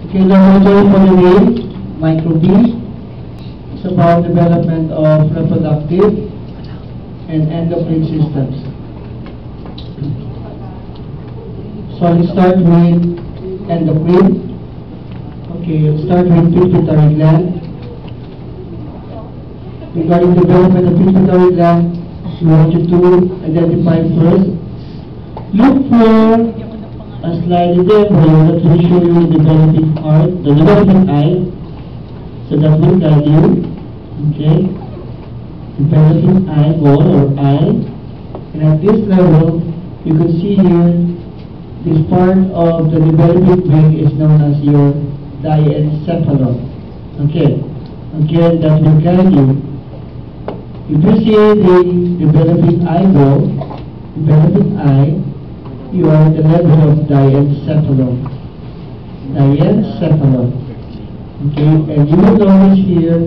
Okay, laboratory for the way, micro B. It's about development of reproductive and endocrine systems. So let's start with endocrine. Okay, let's start with pituitary gland. Regarding development of pituitary gland, we want you to identify first. Look for a slide there where that will show you the developing heart, the developing eye. So that will guide you. Okay. Developing eyeball or eye. And at this level, you can see here, this part of the developing brain is known as your diencephalon. Okay. Again, that will guide you. If you see the developing eyeball, developing eye, you are at the level of diencephalon. Diencephalon. Okay, and you will notice here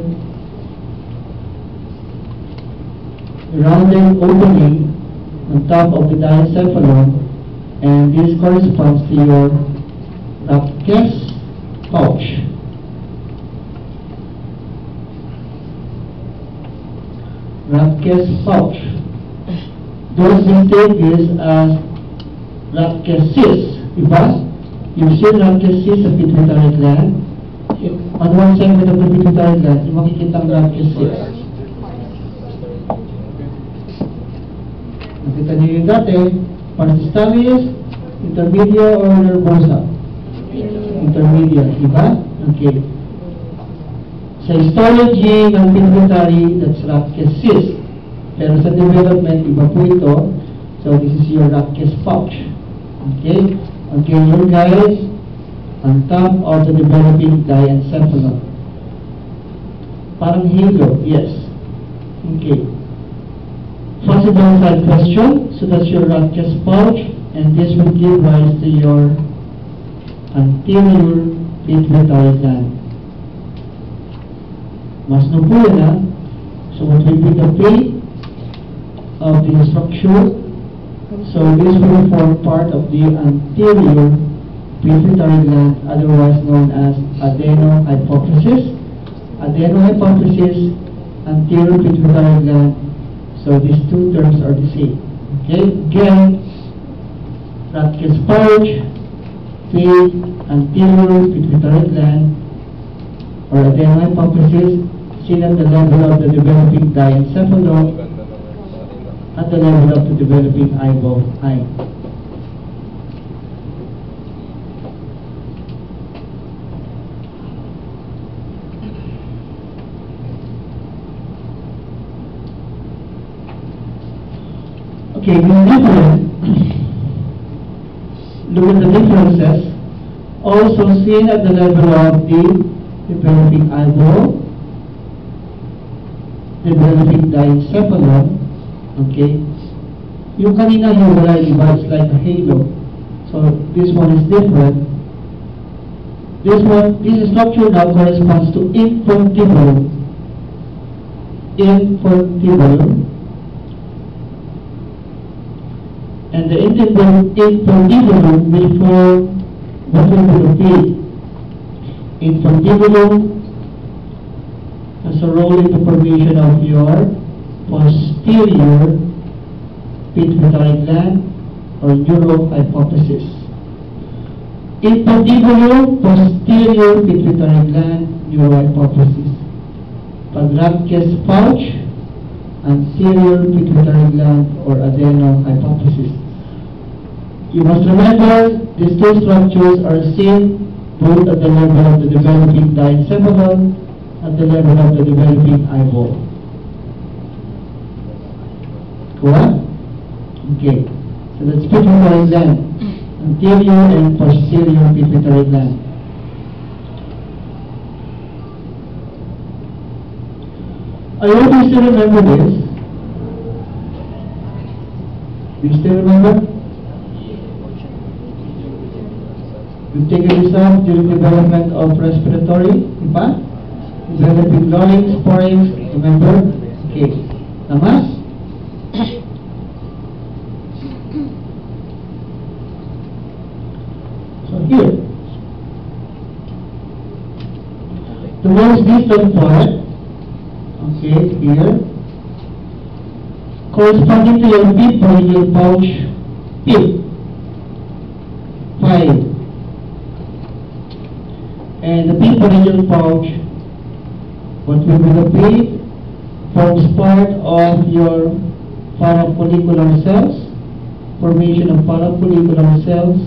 rounded opening on top of the diencephalon, and this corresponds to your Racques pouch. Racques pouch. Those mistake this as Racques cyst, diba? Yung seen Racques cyst sa pituitary gland, on one segment of the pituitary gland, yung makikita ang Racques cyst. Nakita niyo yung dati, parasistamis, intermedia or nervosa? Intermedia, diba? Okay. Sa histology ng pituitary, that's Racques cyst. Pero sa development, iba po ito. So this is your Racques pouch. Okay? Okay, here guys, on top of the developing diencephalon. Parang halo, yes. Okay. Possible side question. So that's your Racques pouch, and this will give rise to your anterior pituitary gland. Mas no po yun, ha? So what will be the fate of the structure? So this will form part of the anterior pituitary gland, otherwise known as adenohypophysis. Adenohypophysis, anterior pituitary gland. So these two terms are the same. Okay, again, Racques pouch, fate, anterior pituitary gland, or adenohypophysis, seen at the level of the developing diencephalon, at the level of the developing eyeball eye. Okay, look at the differences. Also seen at the level of the developing eyeball, developing diencephalon. Okay, yung kanina hiwalay, diba? It's like a halo. So this one is different. This structure now corresponds to infundibulum. Infundibulum. And the infundibulum will form what will be the fate. Infundibulum has a role in the formation of your posterior pituitary gland or neurohypophysis. Infundibulum, posterior pituitary gland, neurohypophysis. Pag Racques pouch, anterior pituitary gland or adenohypophysis. You must remember these two structures are seen both at the level of the developing diencephalon at the level of the developing eyeball. Correct? Okay. So that's pituitary gland. Anterior and posterior pituitary gland. I hope you still remember this. Do you still remember? We've taken this up during development of respiratory, diba? Developing larynx, pharynx, remember? Okay. Namas? So here. The most distant part, okay, here, corresponding to your fifth pharyngeal pouch, fifth, 5. And the fifth pharyngeal pouch, what will be the fifth, forms part of your parafollicular cells, formation of parafollicular cells,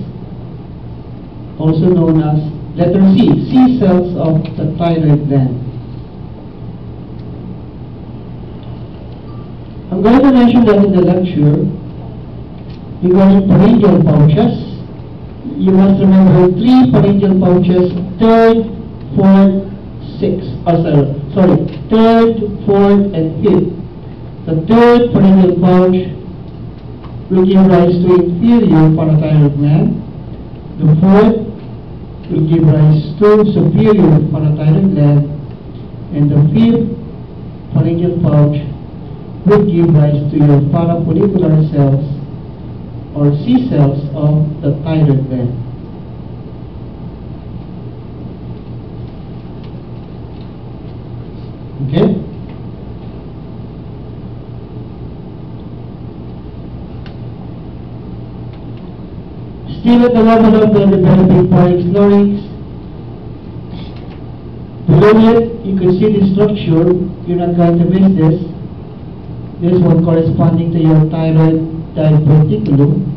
also known as letter C, C cells of the thyroid gland. I'm going to mention that in the lecture regarding pharyngeal pouches. You must remember 3 pharyngeal pouches, 3rd, 4th, 6th, sorry, 3rd, 4th, and 5th. The 3rd pharyngeal pouch will give rise to inferior parathyroid gland. The 4th will give rise to superior parathyroid gland. And the 5th pharyngeal pouch will give rise to your parafollicular cells or C cells of the thyroid gland. Okay? Still at the level of the developing pharynx larynx, below it, you can see the structure. You're not going to miss this. This one corresponding to your thyroid diverticulum.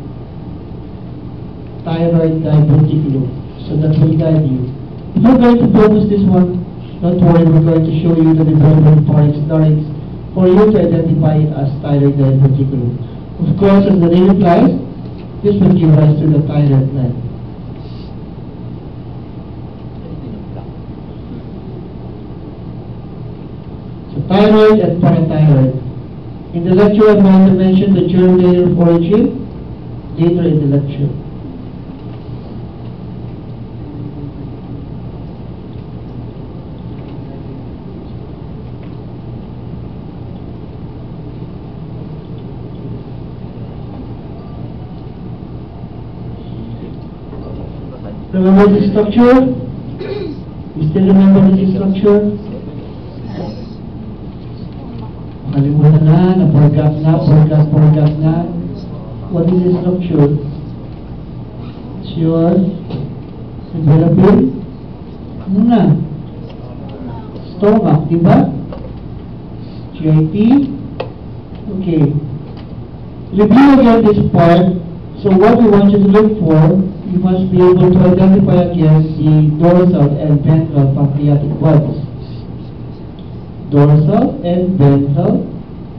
Thyroid diverticulum. So that will guide you. If you're going to focus this one, don't worry, we're going to show you the development pharynx larynx for you to identify it as thyroid diverticulum. Of course, as the name implies, this will give rise to the thyroid gland. So thyroid and parathyroid. In the lecture, I'm going to mention the germinator of origin later in the lecture. Remember this structure? You still remember this structure? Nakalimutan na, forgot na. What is the structure? It's your developing, ano na? Stomach, diba? GIT. Okay. Review again this part. So what we want you to look for, you must be able to identify again the dorsal and ventral pancreatic buds. Dorsal and ventral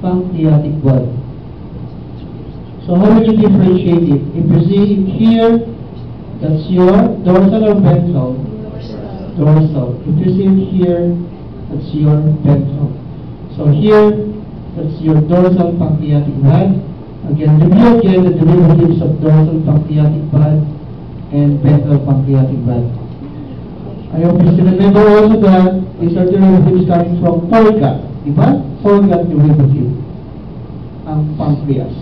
pancreatic bud. So how would you differentiate it? If you see it here, that's your dorsal or ventral? Dorsal. If you see it here, that's your ventral. So here, that's your dorsal pancreatic bud. Again, review again the derivatives of dorsal pancreatic bud and ventral pancreatic bud. I hope you still remember also that these are derivatives coming from foregut, diba? Foregut derivative, ang pancreas.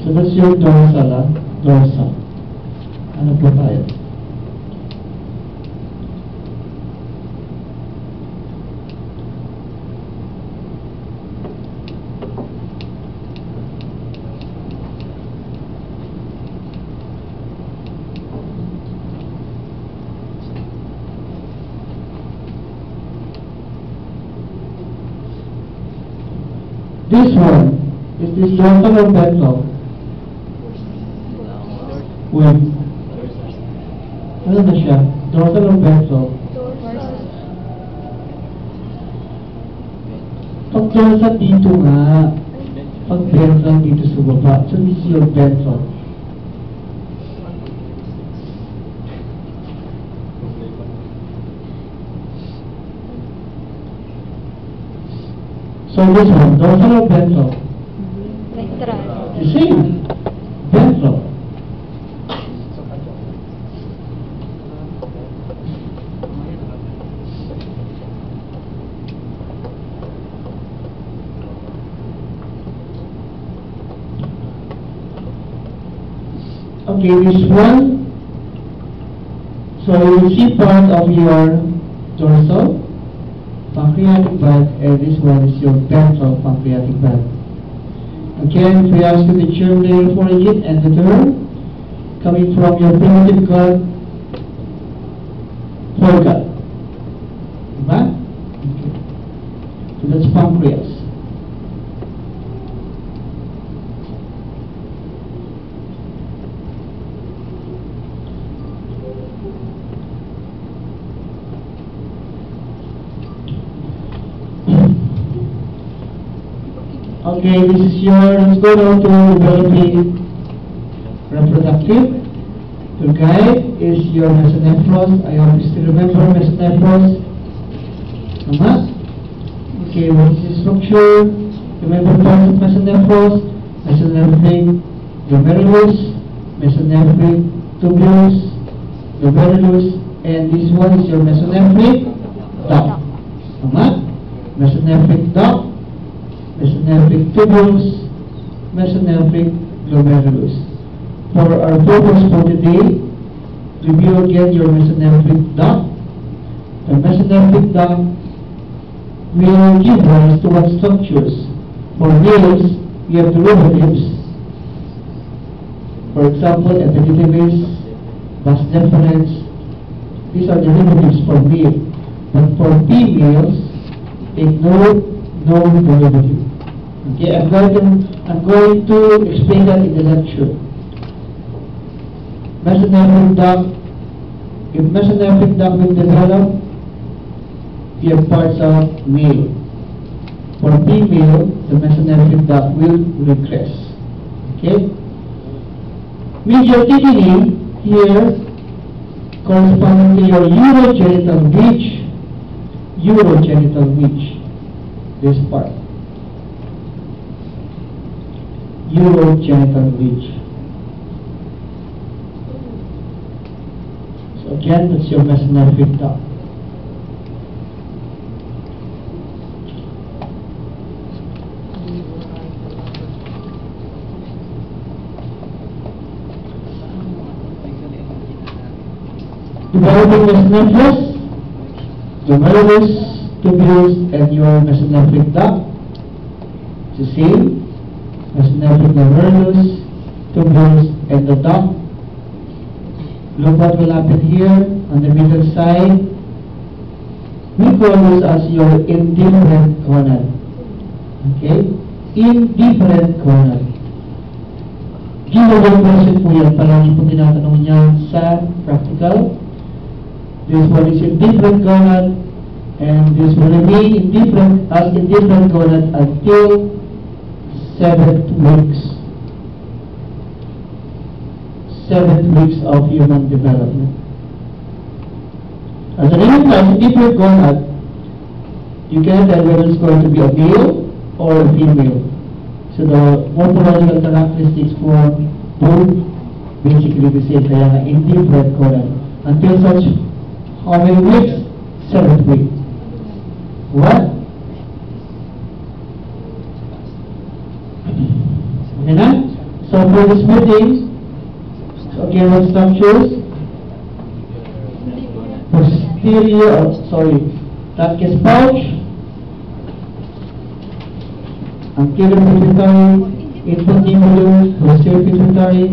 So that's your dorsal, dorsal. Ano po tayo? This one, is this dorsal or ventral? Wait. Ano na siya? Dorsal or ventral? Pag dorsal dito nga, pag ventral dito sa baba. So this is your ventral. So this one, dorsal or ventral? Ventral. The same. Ventral. Okay, this one. So you will see part of your dorsal pancreatic band, and this one is your ventral pancreatic band. Again, if we ask you the germinal origin and the term, coming from your primitive gut, foregut. Diba? Okay. So that's pancreas. Okay, this is your, let's go now to developing reproductive. Your guide is your mesonephros. I hope you still remember mesonephros. Okay, what is the structure? Remember parts of mesonephros? Mesonephric glomerulus, mesonephric tubulus, glomerulus, and this one is your mesonephric duct. Mesonephric duct, mesonephric tubulus, mesonephric glomerulus. For our purpose for today, review again your mesonephric duct. The mesonephric duct will give rise to what structures? For males, we have derivatives. For example, epididymis, vas deferens. These are derivatives for male. But for females, take no derivative. Okay, I'm going to explain that in the lecture. Mesonephric duct. If mesonephric duct will develop, we have parts of male. For female, the mesonephric duct will regress. Okay? Medial kidney here corresponding to your urogenital ridge. Urogenital ridge. This part. Urogenital ridge. So again, that's your mesonephric duct. Developing mesonephros, glomerulus, tubulus, and your mesonephric duct. It's the same. Mesonephric glomerulus, tubulus, and the duct. Look what will happen here on the middle side. We call this as your indifferent gonad. Okay? Indifferent gonad. Giveaway question po yan. Palagi po tinatanong niyan sa practical. This one is indifferent gonad, and this will remain indifferent gonad until 7th weeks. 7th weeks of human development. As an indifferent gonad, you can tell whether it's going to be a male or a female. So the morphological characteristics for both basically the same. Kaya nga indifferent gonad. Until such how many weeks? 7th week. What? Okay na? So for this meeting, so again, what structures? Tracheus pouch, anterior pituitary, infundibulum, posterior pituitary,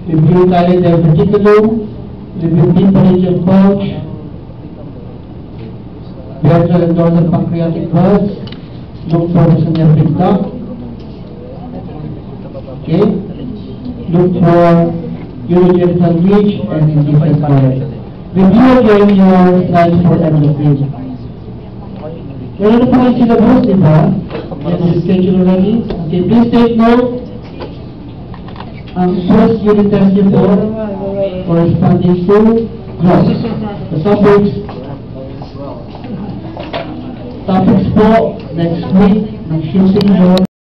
radial diverticulum, radial pouch, ventral and dorsal pancreatic buds. Look for mesonephric duct. Okay. Look for urogenital ridge and indifferent gonad. Review again your slides for endocrine. Meron na po kayo syllabus, di ba? Yan yung schedule already. Okay, please take note. Ang first unit test niyo po corresponding to growth. The topics po next week, ng choosing your